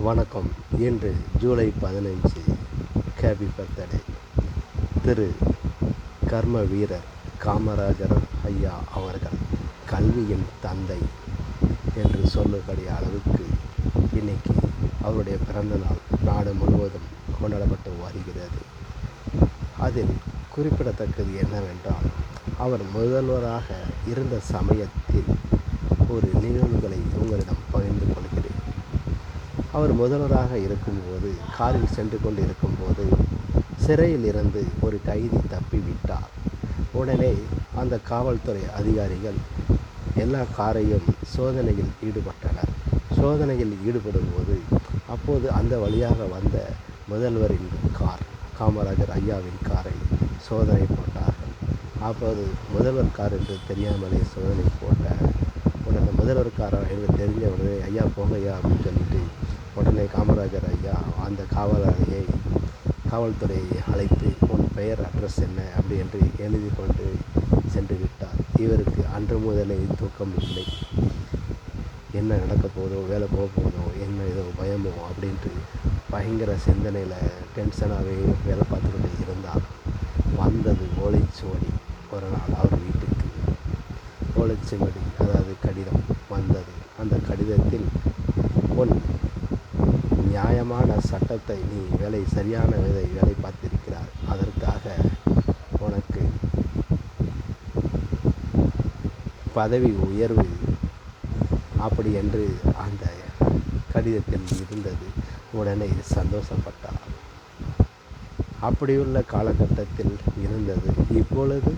வணக்கம். இன்று July 15. Happy birthday. திரு கர்ம வீரர் காமராஜர் ஐயா அவர்கள் கல்வியின் தந்தை என்று சொல்லக்கூடிய அளவுக்கு இன்னைக்கு அவருடைய பிறந்த நாள் நாடு முழுவதும் கொண்டாடப்பட்டு வருகிறது. அதில் குறிப்பிடத்தக்கது என்னவென்றால், அவர் முதல்வராக இருந்த சமயத்தில் ஒரு நிகழ்வுகளை உங்களிடம் பகிர்ந்து கொள்கிறேன். அவர் முதல்வராக இருக்கும்போது காரில் சென்று கொண்டு இருக்கும்போது சிறையில் இருந்து ஒரு கைதி தப்பிவிட்டார். உடனே அந்த காவல்துறை அதிகாரிகள் எல்லா காரையும் சோதனையில் ஈடுபட்டனர். சோதனையில் ஈடுபடும்போது அப்போது அந்த வழியாக வந்த முதல்வரின் கார், காமராஜர் ஐயாவின் காரை சோதனை போட்டார்கள். அப்போது முதல்வர் கார் என்று தெரியாமலே சோதனை போட்ட உடனே முதல்வர் காரர் என்று தெரிஞ்ச உடனே ஐயா போங்க ஐயா அப்படின்னு சொல்லிட்டு உடனே காமராஜர் ஐயா அந்த காவல்துறையை அழைத்து உன் பெயர் அட்ரஸ் என்ன அப்படி என்று எழுதி கொண்டு சென்று விட்டார். இவருக்கு அன்று முதலே தூக்கம் இல்லை. என்ன நடக்க போதோ, வேலை போக போதோ, என்ன ஏதோ பயமோ அப்படின்ட்டு பயங்கர சிந்தனையில் டென்ஷனாகவே வேலை பார்த்துக்கிட்டு இருந்தார். வந்தது ஓலைச்சுவடி. ஒரு நாள் அவர் வீட்டுக்கு ஓலைச்சுவடி, அதாவது கடிதம் வந்தது. அந்த கடிதத்தில் உன் நியாயமான சட்டத்தை நீ சரியான வேலை பார்த்திருக்கிறார், அதற்காக உனக்கு பதவி உயர்வு அப்படி என்று அந்த கடிதத்தில் இருந்தது. உடனே சந்தோஷப்பட்டார். அப்படியுள்ள காலகட்டத்தில் இருந்தது. இப்பொழுது